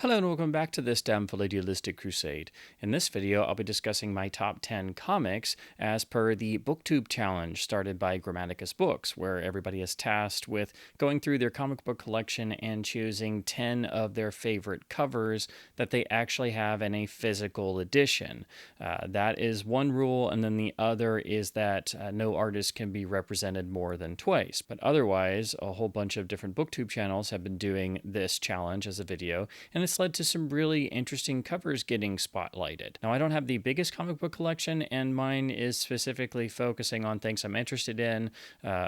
Hello and welcome back to this damnful idealistic crusade. In this video, I'll be discussing my top 10 comics as per the Booktube challenge started by Grammaticus Books, where everybody is tasked with going through their comic book collection and choosing 10 of their favorite covers that they actually have in a physical edition. That is one rule, and then the other is that no artist can be represented more than twice. But otherwise, a whole bunch of different Booktube channels have been doing this challenge as a video, and it's led to some really interesting covers getting spotlighted. Now, I don't have the biggest comic book collection, and mine is specifically focusing on things I'm interested in,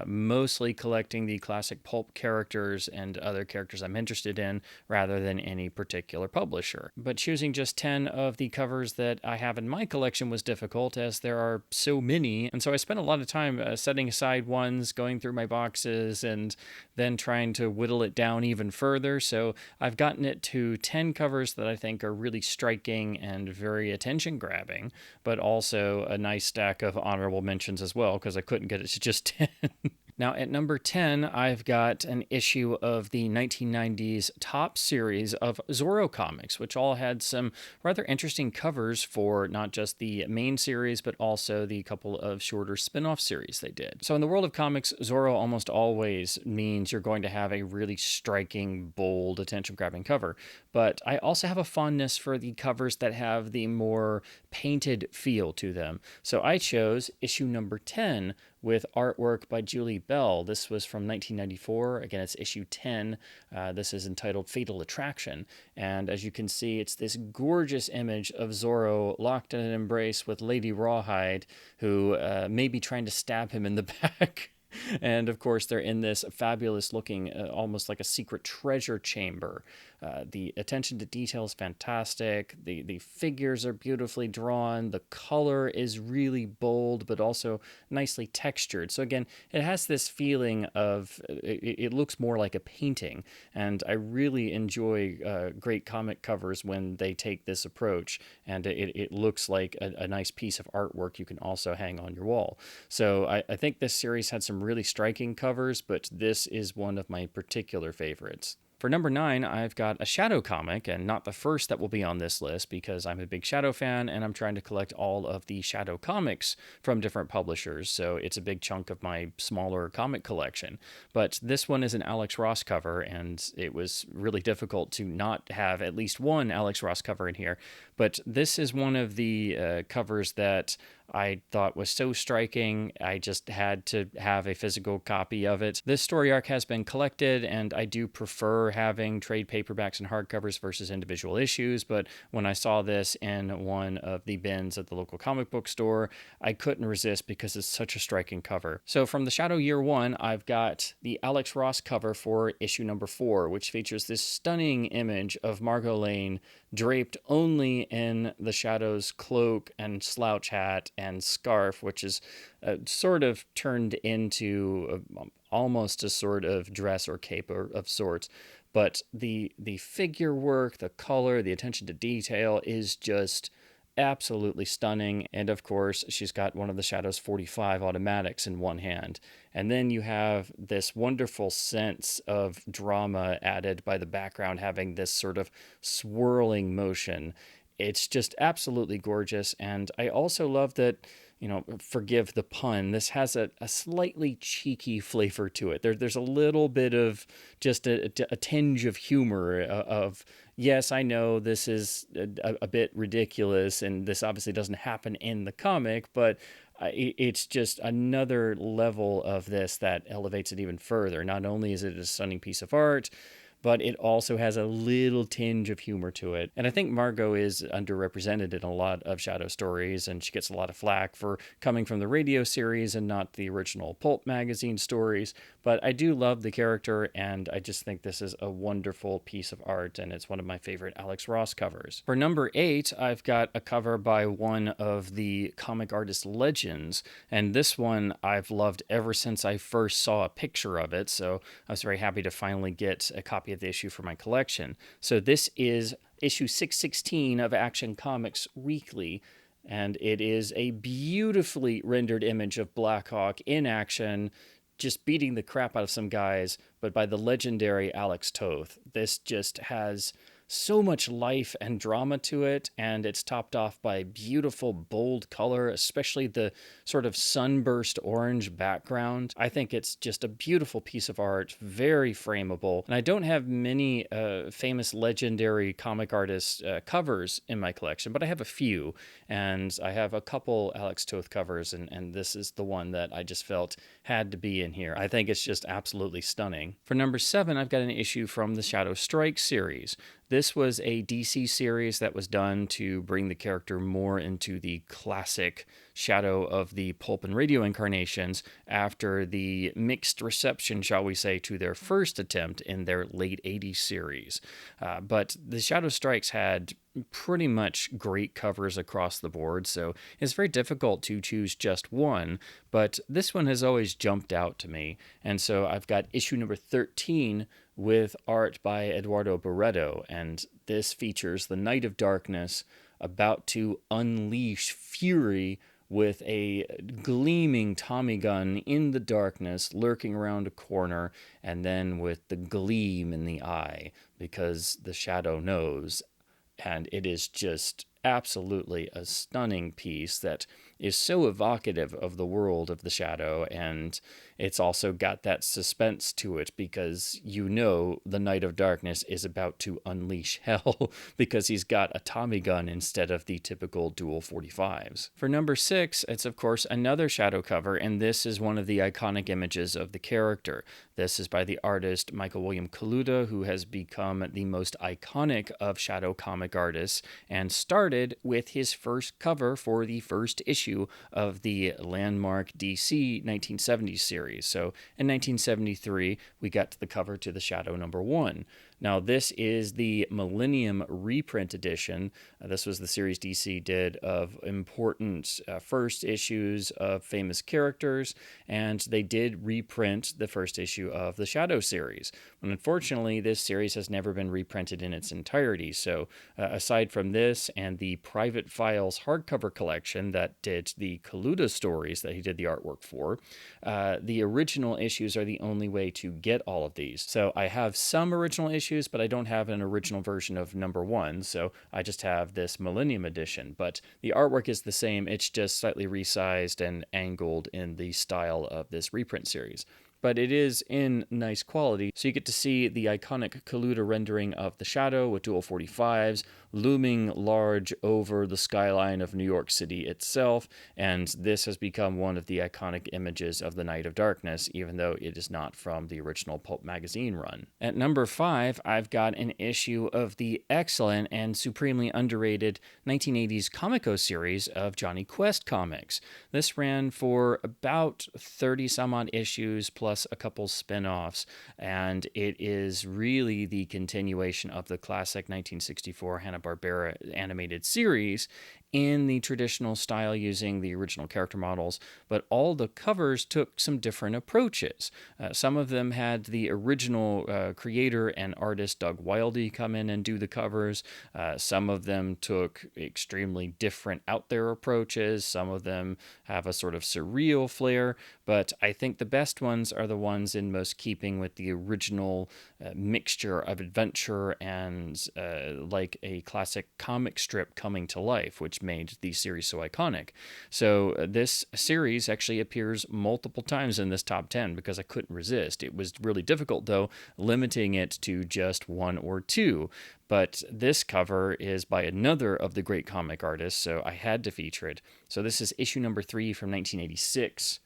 mostly collecting the classic pulp characters and other characters I'm interested in, rather than any particular publisher. But choosing just 10 of the covers that I have in my collection was difficult, as there are so many, and so I spent a lot of time setting aside ones, going through my boxes, and then trying to whittle it down even further. So I've gotten it to 10 covers that I think are really striking and very attention grabbing, but also a nice stack of honorable mentions as well, because I couldn't get it to just 10. Now, at number 10, I've got an issue of the 1990s top series of Zorro comics, which all had some rather interesting covers for not just the main series, but also the couple of shorter spin off series they did. So, in the world of comics, Zorro almost always means you're going to have a really striking, bold, attention grabbing cover. But I also have a fondness for the covers that have the more painted feel to them. So, I chose issue number 10 with artwork by Julie Bell. This was from 1994. Again, it's issue 10. This is entitled Fatal Attraction. And as you can see, it's this gorgeous image of Zorro locked in an embrace with Lady Rawhide, who may be trying to stab him in the back. And of course, they're in this fabulous looking, almost like a secret treasure chamber. The attention to detail is fantastic. The figures are beautifully drawn. The color is really bold, but also nicely textured. So again, it has this feeling of, it looks more like a painting. And I really enjoy great comic covers when they take this approach. And it looks like a nice piece of artwork you can also hang on your wall. So I think this series had some really striking covers, but this is one of my particular favorites. For number 9, I've got a Shadow comic, and not the first that will be on this list because I'm a big Shadow fan and I'm trying to collect all of the Shadow comics from different publishers, so it's a big chunk of my smaller comic collection. But this one is an Alex Ross cover, and it was really difficult to not have at least one Alex Ross cover in here. But this is one of the covers that I thought was so striking, I just had to have a physical copy of it. This story arc has been collected, and I do prefer having trade paperbacks and hardcovers versus individual issues, but when I saw this in one of the bins at the local comic book store, I couldn't resist because it's such a striking cover. So from the Shadow Year 1, I've got the Alex Ross cover for issue number 4, which features this stunning image of Margot Lane draped only in the Shadow's cloak and slouch hat and scarf, which is sort of turned into almost a sort of dress or cape of sorts. But the figure work, the color, the attention to detail is just absolutely stunning. And of course, she's got one of the Shadow's 45 automatics in one hand. And then you have this wonderful sense of drama added by the background having this sort of swirling motion. It's just absolutely gorgeous. And I also love that, forgive the pun, this has a slightly cheeky flavor to it. There's a little bit of just a tinge of humor of, yes, I know this is a bit ridiculous, and this obviously doesn't happen in the comic, but it's just another level of this that elevates it even further. Not only is it a stunning piece of art, but it also has a little tinge of humor to it. And I think Margot is underrepresented in a lot of Shadow stories, and she gets a lot of flack for coming from the radio series and not the original Pulp magazine stories. But I do love the character, and I just think this is a wonderful piece of art, and it's one of my favorite Alex Ross covers. For number 8, I've got a cover by one of the comic artist legends, and this one I've loved ever since I first saw a picture of it, so I was very happy to finally get a copy of the issue for my collection. So this is issue 616 of Action Comics Weekly, and it is a beautifully rendered image of Blackhawk in action, just beating the crap out of some guys, but by the legendary Alex Toth. This just has so much life and drama to it, and it's topped off by beautiful, bold color, especially the sort of sunburst orange background. I think it's just a beautiful piece of art, very frameable, and I don't have many famous legendary comic artist covers in my collection, but I have a few, and I have a couple Alex Toth covers, and this is the one that I just felt had to be in here. I think it's just absolutely stunning. For number 7, I've got an issue from the Shadow Strike series. This was a DC series that was done to bring the character more into the classic shadow of the pulp and radio incarnations after the mixed reception, shall we say, to their first attempt in their late 80s series. But the Shadow Strikes had pretty much great covers across the board, so it's very difficult to choose just one, but this one has always jumped out to me, and so I've got issue number 13 with art by Eduardo Baretto, and this features the Knight of Darkness about to unleash fury with a gleaming Tommy gun in the darkness, lurking around a corner, and then with the gleam in the eye, because the shadow knows. And it is just absolutely a stunning piece that is so evocative of the world of the shadow, and it's also got that suspense to it because you know the Knight of Darkness is about to unleash hell because he's got a Tommy gun instead of the typical dual 45s. For number 6, it's of course another shadow cover, and this is one of the iconic images of the character. This is by the artist Michael William Kaluta, who has become the most iconic of shadow comic artists and started with his first cover for the first issue of the landmark DC 1970s series. So in 1973, we got to the cover to the Shadow number 1. Now, this is the Millennium reprint edition. This was the series DC did of important first issues of famous characters, and they did reprint the first issue of the Shadow series. And unfortunately, this series has never been reprinted in its entirety. So aside from this and the Private Files hardcover collection that did the Kaluta stories that he did the artwork for, the original issues are the only way to get all of these. So I have some original issues, but I don't have an original version of number 1, so I just have this Millennium edition. But the artwork is the same, it's just slightly resized and angled in the style of this reprint series. But it is in nice quality, so you get to see the iconic Kaluta rendering of the shadow with dual 45s looming large over the skyline of New York City itself, and this has become one of the iconic images of the Knight of Darkness, even though it is not from the original Pulp magazine run. At number 5, I've got an issue of the excellent and supremely underrated 1980s Comico series of Johnny Quest comics. This ran for about 30 some odd issues plus a couple spin-offs, and it is really the continuation of the classic 1964 Hanna-Barbera animated series in the traditional style using the original character models, but all the covers took some different approaches. Some of them had the original creator and artist Doug Wildey come in and do the covers. Some of them took extremely different out there approaches. Some of them have a sort of surreal flair, but I think the best ones are the ones in most keeping with the original mixture of adventure and like a classic comic strip coming to life, which made the series so iconic. So this series actually appears multiple times in this top 10 because I couldn't resist. It was really difficult, though, limiting it to just 1 or 2. But this cover is by another of the great comic artists, so I had to feature it. So this is issue number 3 from 1986.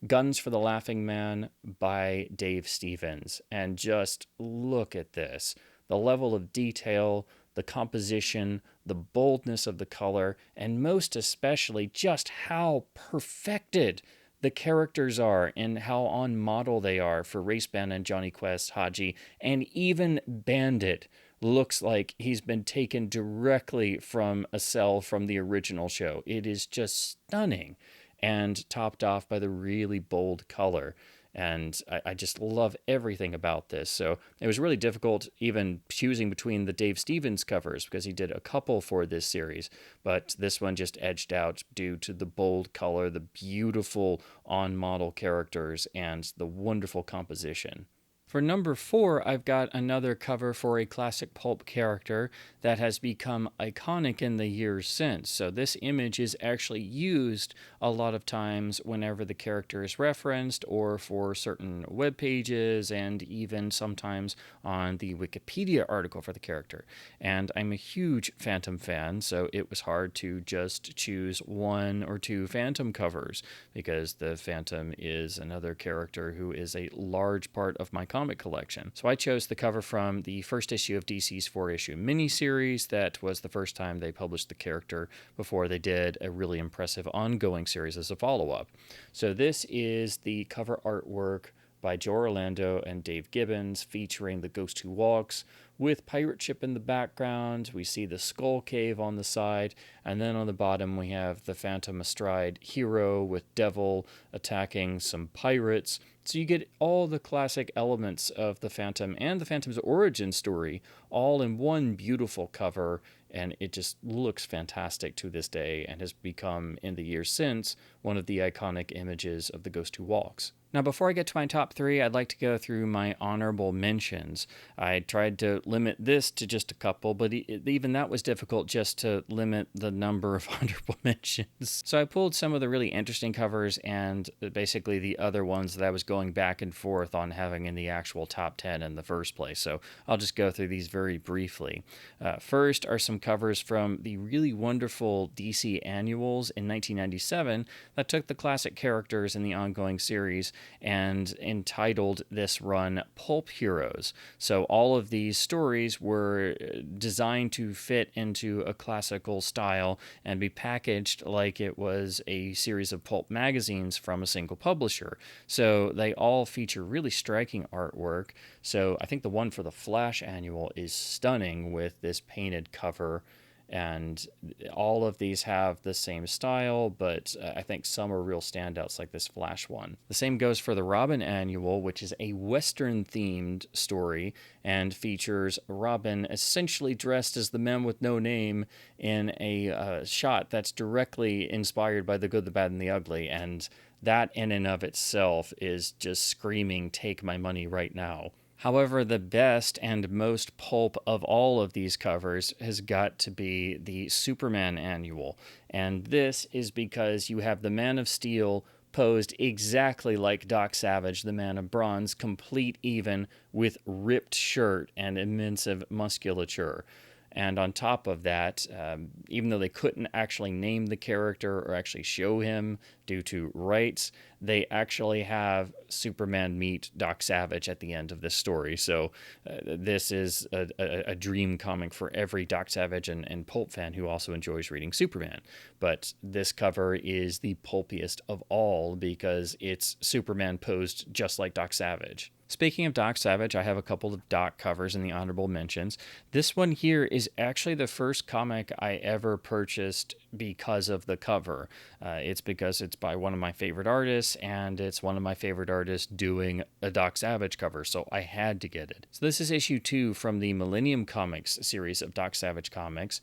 Guns for the Laughing Man by Dave Stevens. And just look at this. The level of detail, the composition, the boldness of the color, and most especially just how perfected the characters are and how on model they are for Race Band and Johnny Quest, Haji, and even Bandit looks like he's been taken directly from a cell from the original show. It is just stunning and topped off by the really bold color. And I just love everything about this. So it was really difficult even choosing between the Dave Stevens covers because he did a couple for this series. But this one just edged out due to the bold color, the beautiful on-model characters, and the wonderful composition. For number 4, I've got another cover for a classic pulp character that has become iconic in the years since. So this image is actually used a lot of times whenever the character is referenced or for certain web pages and even sometimes on the Wikipedia article for the character. And I'm a huge Phantom fan, so it was hard to just choose 1 or 2 Phantom covers because the Phantom is another character who is a large part of my comic collection. So I chose the cover from the first issue of DC's 4-issue miniseries. That was the first time they published the character before they did a really impressive ongoing series as a follow-up. So this is the cover artwork by Joe Orlando and Dave Gibbons, featuring the Ghost Who Walks, with pirate ship in the background. We see the Skull Cave on the side, and then on the bottom we have the Phantom astride hero with Devil attacking some pirates. So you get all the classic elements of the Phantom and the Phantom's origin story all in one beautiful cover, and it just looks fantastic to this day and has become, in the years since, one of the iconic images of the Ghost Who Walks. Now, before I get to my top 3, I'd like to go through my honorable mentions. I tried to limit this to just a couple, but even that was difficult just to limit the number of honorable mentions. So I pulled some of the really interesting covers and basically the other ones that I was going back and forth on having in the actual top 10 in the first place. So I'll just go through these very briefly. First are some covers from the really wonderful DC Annuals in 1997 that took the classic characters in the ongoing series and entitled this run Pulp Heroes. So all of these stories were designed to fit into a classical style and be packaged like it was a series of pulp magazines from a single publisher. So they all feature really striking artwork. So I think the one for the Flash Annual is stunning with this painted cover, and all of these have the same style, but I think some are real standouts like this Flash one. The same goes for the Robin Annual, which is a Western-themed story and features Robin essentially dressed as the man with no name in a shot that's directly inspired by The Good, the Bad, and the Ugly, and that in and of itself is just screaming, take my money right now. However, the best and most pulp of all of these covers has got to be the Superman Annual, and this is because you have the Man of Steel posed exactly like Doc Savage, the Man of Bronze, complete even with ripped shirt and immense musculature. And on top of that, even though they couldn't actually name the character or actually show him due to rights, they actually have Superman meet Doc Savage at the end of this story. So this is a dream comic for every Doc Savage and pulp fan who also enjoys reading Superman. But this cover is the pulpiest of all because it's Superman posed just like Doc Savage. Speaking of Doc Savage, I have a couple of Doc covers in the honorable mentions. This one here is actually the first comic I ever purchased because of the cover. It's because it's by one of my favorite artists, and it's one of my favorite artists doing a Doc Savage cover, so I had to get it. So this is issue 2 from the Millennium Comics series of Doc Savage comics,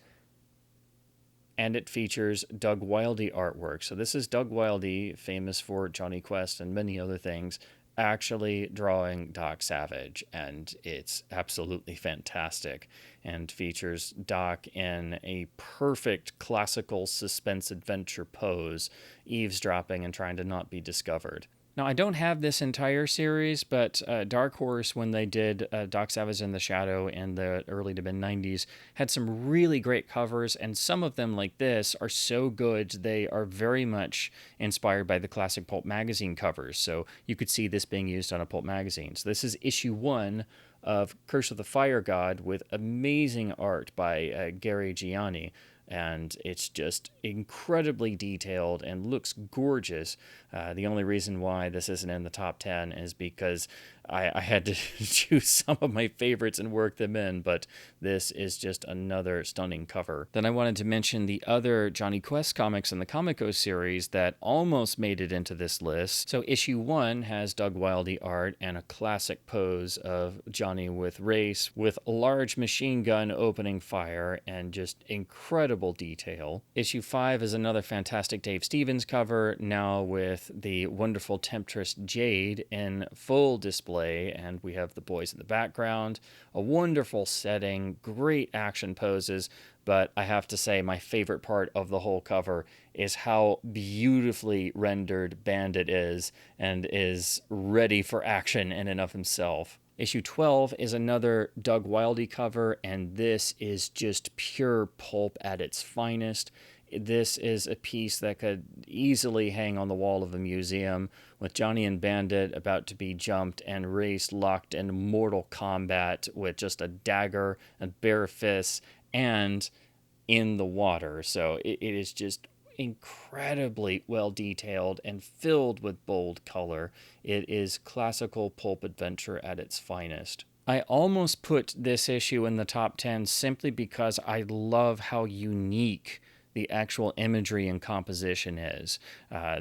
and it features Doug Wildey artwork. So this is Doug Wildey, famous for Jonny Quest and many other things, actually drawing Doc Savage, and it's absolutely fantastic and features Doc in a perfect classical suspense adventure pose, eavesdropping and trying to not be discovered. Now, I don't have this entire series, but Dark Horse, when they did Doc Savage in the Shadow in the early to mid-90s, had some really great covers, and some of them, like this, are so good they are very much inspired by the classic pulp magazine covers, so you could see this being used on a pulp magazine. So this is issue 1 of Curse of the Fire God with amazing art by Gary Gianni. And it's just incredibly detailed and looks gorgeous. The only reason why this isn't in the top 10 is because I had to choose some of my favorites and work them in, but this is just another stunning cover. Then I wanted to mention the other Jonny Quest comics in the Comico series that almost made it into this list. So issue 1 has Doug Wildey art and a classic pose of Johnny with Race, with a large machine gun opening fire and just incredible detail. Issue 5 is another fantastic Dave Stevens cover, now with the wonderful Temptress Jade in full display display, and we have the boys in the background. A wonderful setting, great action poses, but I have to say my favorite part of the whole cover is how beautifully rendered Bandit is and is ready for action in and of himself. Issue 12 is another Doug Wildey cover, and this is just pure pulp at its finest. This is a piece that could easily hang on the wall of a museum, with Johnny and Bandit about to be jumped and raced, locked in mortal combat with just a dagger and bare fists and in the water. So it is just incredibly well detailed and filled with bold color. It is classical pulp adventure at its finest. I almost put this issue in the top 10 simply because I love how unique the actual imagery and composition is.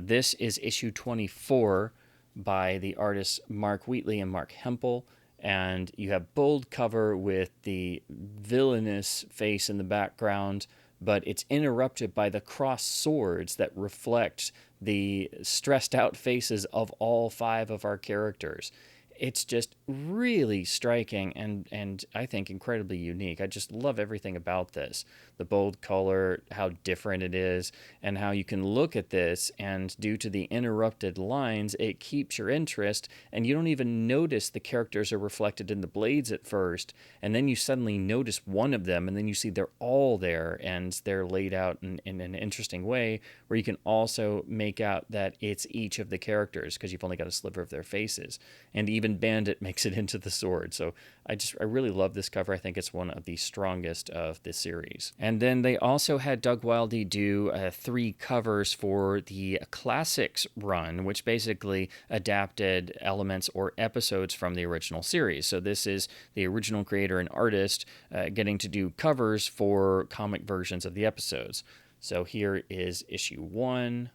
This is issue 24 by the artists Mark Wheatley and Mark Hempel, and you have bold cover with the villainous face in the background, but it's interrupted by the crossed swords that reflect the stressed out faces of all 5 of our characters. It's just really striking and I think incredibly unique. I just love everything about this. The bold color, how different it is, and how you can look at this and due to the interrupted lines, it keeps your interest and you don't even notice the characters are reflected in the blades at first. And then you suddenly notice one of them and then you see they're all there and they're laid out in an interesting way where you can also make out that it's each of the characters because you've only got a sliver of their faces. And even Bandit makes it into the sword. So I really love this cover. I think it's one of the strongest of the series. And then they also had Doug Wildey do 3 covers for the Classics run, which basically adapted elements or episodes from the original series. So this is the original creator and artist getting to do covers for comic versions of the episodes. So here is issue 1.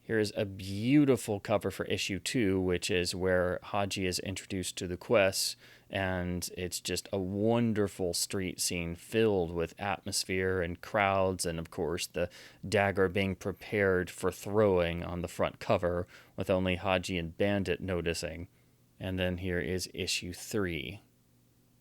Here's a beautiful cover for issue 2, which is where Haji is introduced to the Quest, and it's just a wonderful street scene filled with atmosphere and crowds, and of course the dagger being prepared for throwing on the front cover, with only Haji and Bandit noticing. And then here is issue 3.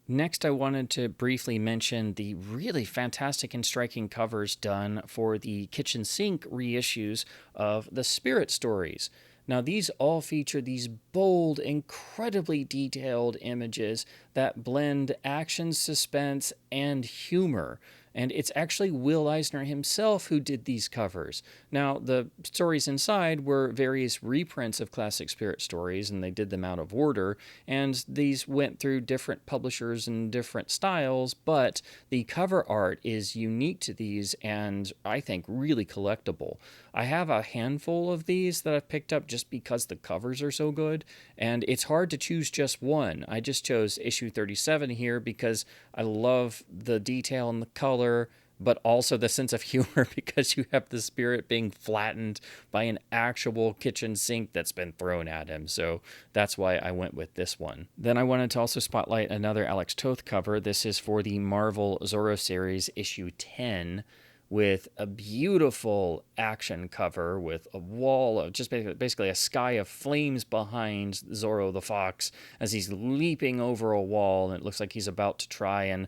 Next, I wanted to briefly mention the really fantastic and striking covers done for the kitchen sink reissues of the Spirit Stories. Now, these all feature these bold, incredibly detailed images that blend action, suspense, and humor. And it's actually Will Eisner himself who did these covers. Now, the stories inside were various reprints of classic Spirit stories, and they did them out of order. And these went through different publishers and different styles, but the cover art is unique to these and I think really collectible. I have a handful of these that I've picked up just because the covers are so good, and it's hard to choose just one. I just chose issue 37 here because I love the detail and the color, but also the sense of humor because you have the Spirit being flattened by an actual kitchen sink that's been thrown at him. So that's why I went with this one. Then I wanted to also spotlight another Alex Toth cover. This is for the Marvel Zorro series issue 10, with a beautiful action cover with a wall of just basically a sky of flames behind Zorro the Fox as he's leaping over a wall, and it looks like he's about to try and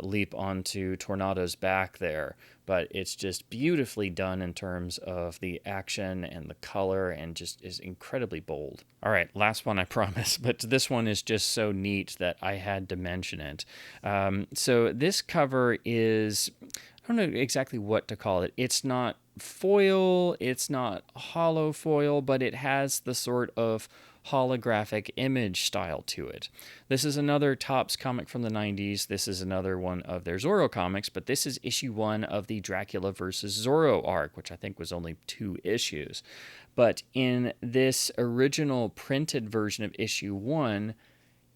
leap onto Tornado's back there. But it's just beautifully done in terms of the action and the color, and just is incredibly bold. All right, last one, I promise, but this one is just so neat that I had to mention it. So this cover is, I don't know exactly what to call it. It's not foil, it's not hollow foil, but it has the sort of holographic image style to it. This is another Topps comic from the 90s. This is another one of their Zorro comics, but this is issue 1 of the Dracula versus Zorro arc, which I think was only 2 issues. But in this original printed version of issue 1,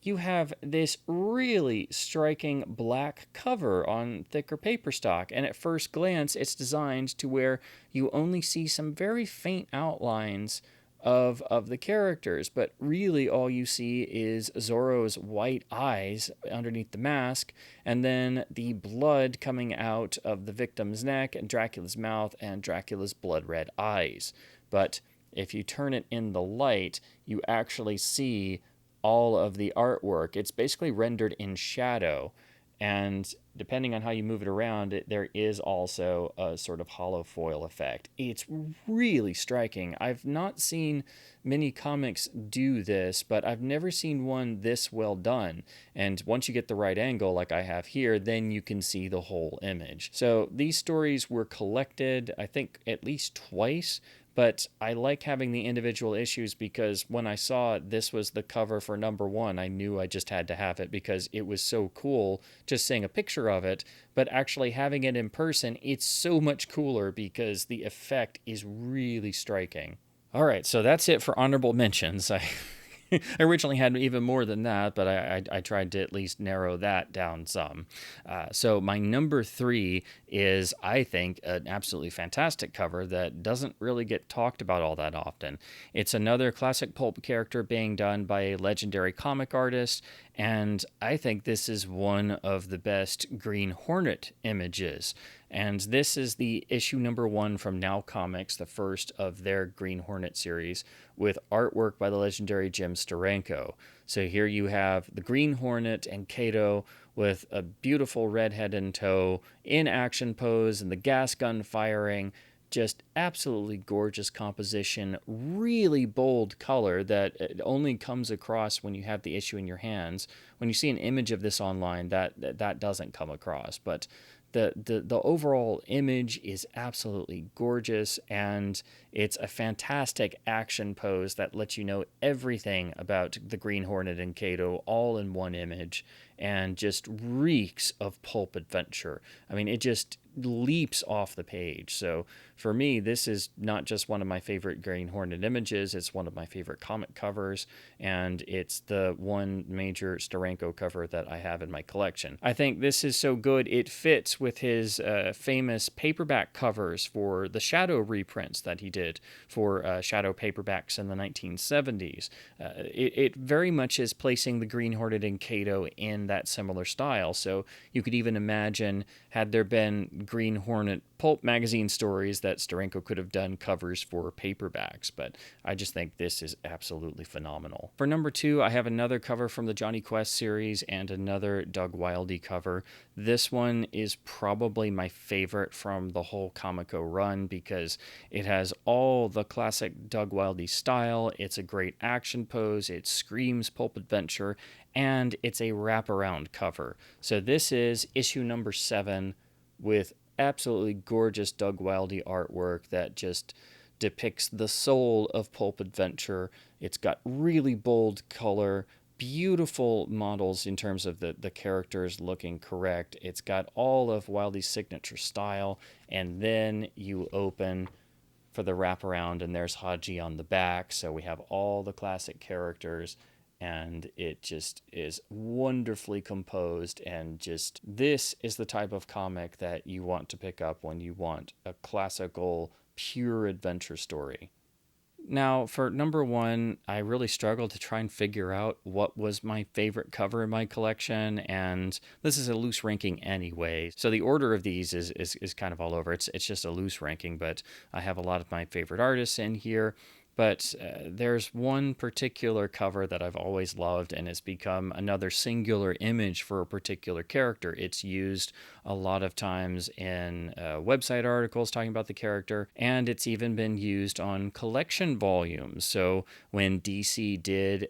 you have this really striking black cover on thicker paper stock, and at first glance it's designed to where you only see some very faint outlines of the characters, but really all you see is Zorro's white eyes underneath the mask, and then the blood coming out of the victim's neck and Dracula's mouth and Dracula's blood red eyes. But if you turn it in the light, you actually see all of the artwork. It's basically rendered in shadow. And depending on how you move it around, there is also a sort of hollow foil effect. It's really striking. I've not seen many comics do this, but I've never seen one this well done. And once you get the right angle, like I have here, then you can see the whole image. So these stories were collected, I think, at least twice. But I like having the individual issues because when I saw this was the cover for #1, I knew I just had to have it because it was so cool just seeing a picture of it. But actually having it in person, it's so much cooler because the effect is really striking. All right, so that's it for honorable mentions. I originally had even more than that, but I tried to at least narrow that down some. So my number 3 is, I think, an absolutely fantastic cover that doesn't really get talked about all that often. It's another classic pulp character being done by a legendary comic artist, and I think this is one of the best Green Hornet images. And this is the issue #1 from Now Comics, the first of their Green Hornet series, with artwork by the legendary Jim Steranko. So here you have the Green Hornet and Kato with a beautiful redhead in tow, in action pose, and the gas gun firing. Just absolutely gorgeous composition, really bold color that only comes across when you have the issue in your hands. When you see an image of this online, that doesn't come across, but the overall image is absolutely gorgeous, and it's a fantastic action pose that lets you know everything about the Green Hornet and Kato all in one image, and just reeks of pulp adventure. I mean, it just leaps off the page. So for me, this is not just one of my favorite Green Hornet images, it's one of my favorite comic covers, and it's the one major Steranko cover that I have in my collection. I think this is so good, it fits with his famous paperback covers for the Shadow reprints that he did for Shadow paperbacks in the 1970s. It very much is placing the Green Hornet and Kato in that similar style, so you could even imagine, had there been Green Hornet pulp magazine stories, that Steranko could have done covers for paperbacks, but I just think this is absolutely phenomenal. For #2, I have another cover from the Johnny Quest series and another Doug Wildey cover. This one is probably my favorite from the whole Comico run because it has all the classic Doug Wildey style, it's a great action pose, it screams pulp adventure, and it's a wraparound cover. So this is issue #7 with absolutely gorgeous Doug Wildey artwork that just depicts the soul of pulp adventure. It's got really bold color, beautiful models in terms of the characters looking correct. It's got all of Wildey's signature style, and then you open for the wraparound, and there's Haji on the back. So we have all the classic characters, and it just is wonderfully composed, and just this is the type of comic that you want to pick up when you want a classical pure adventure story. Now, for #1, I really struggled to try and figure out what was my favorite cover in my collection, and this is a loose ranking anyway, so the order of these is kind of all over. It's just a loose ranking, but I have a lot of my favorite artists in here. But there's one particular cover that I've always loved, and it's become another singular image for a particular character. It's used a lot of times in website articles talking about the character, and it's even been used on collection volumes. So when DC did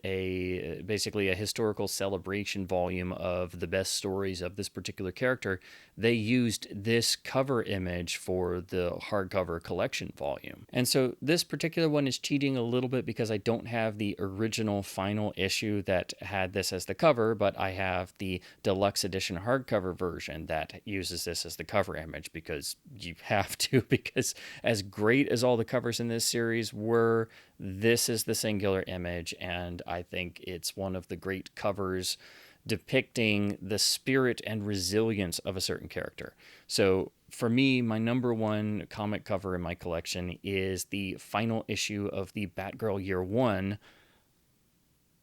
basically a historical celebration volume of the best stories of this particular character, they used this cover image for the hardcover collection volume. And so this particular one is cheating a little bit because I don't have the original final issue that had this as the cover, but I have the deluxe edition hardcover version that uses this as the cover image because you have to, because as great as all the covers in this series were, this is the singular image, and I think it's one of the great covers depicting the spirit and resilience of a certain character. So for me, my #1 comic cover in my collection is the final issue of the Batgirl Year 1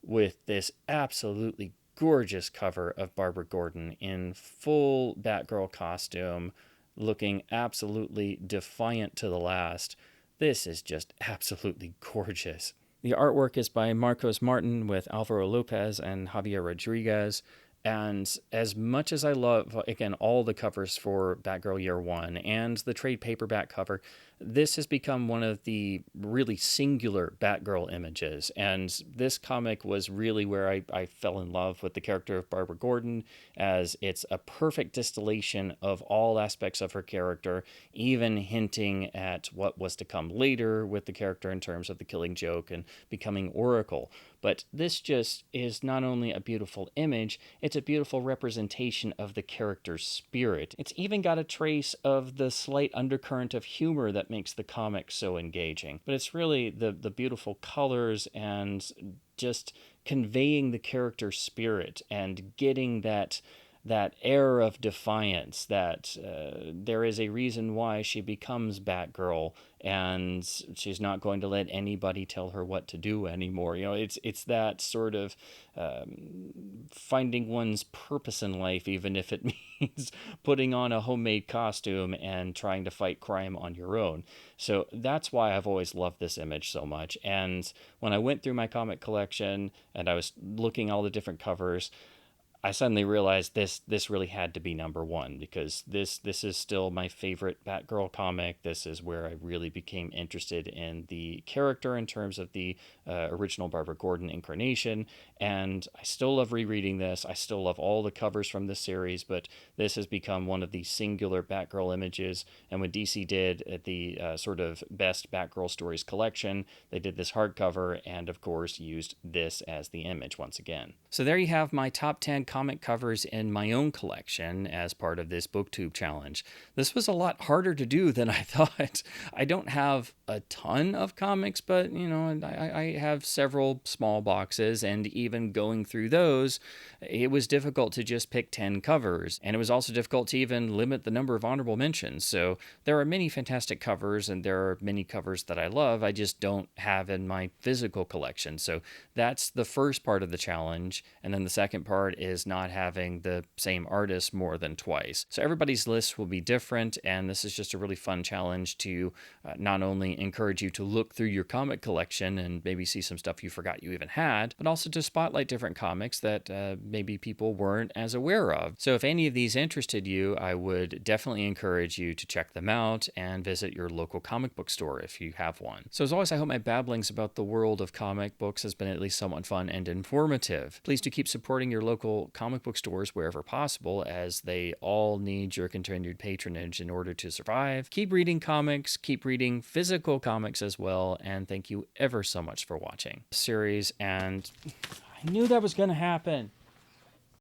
with this absolutely gorgeous cover of Barbara Gordon in full Batgirl costume, looking absolutely defiant to the last. This is just absolutely gorgeous. The artwork is by Marcos Martin with Alvaro Lopez and Javier Rodriguez. And as much as I love, again, all the covers for Batgirl Year One and the trade paperback cover, this has become one of the really singular Batgirl images. And this comic was really where I fell in love with the character of Barbara Gordon, as it's a perfect distillation of all aspects of her character, even hinting at what was to come later with the character in terms of the Killing Joke and becoming Oracle. But this just is not only a beautiful image, it's a beautiful representation of the character's spirit. It's even got a trace of the slight undercurrent of humor that makes the comic so engaging. But it's really the beautiful colors and just conveying the character's spirit and getting that air of defiance that there is a reason why she becomes Batgirl, and she's not going to let anybody tell her what to do anymore. You know, it's that sort of finding one's purpose in life, even if it means putting on a homemade costume and trying to fight crime on your own. So that's why I've always loved this image so much. And when I went through my comic collection and I was looking at all the different covers, I suddenly realized this really had to be number one, because this is still my favorite Batgirl comic. This is where I really became interested in the character in terms of the original Barbara Gordon incarnation, and I still love rereading this. I still love all the covers from this series, but this has become one of the singular Batgirl images. And when DC did the sort of best Batgirl stories collection, they did this hardcover and of course used this as the image once again. So there you have my top 10 comic covers in my own collection as part of this Booktube challenge. This was a lot harder to do than I thought. I don't have a ton of comics, but you know, I have several small boxes, and even going through those, it was difficult to just pick 10 covers, and it was also difficult to even limit the number of honorable mentions. So there are many fantastic covers, and there are many covers that I love, I just don't have in my physical collection. So that's the first part of the challenge, and then the second part is not having the same artist more than twice. So everybody's list will be different, and this is just a really fun challenge to not only encourage you to look through your comic collection and maybe see some stuff you forgot you even had, but also to spotlight different comics that maybe people weren't as aware of. So if any of these interested you, I would definitely encourage you to check them out and visit your local comic book store if you have one. So as always, I hope my babblings about the world of comic books has been at least somewhat fun and informative. Please do keep supporting your local comic book stores wherever possible, as they all need your continued patronage in order to survive. Keep reading comics, keep reading physical comics as well, and thank you ever so much for watching the series. And I knew that was going to happen.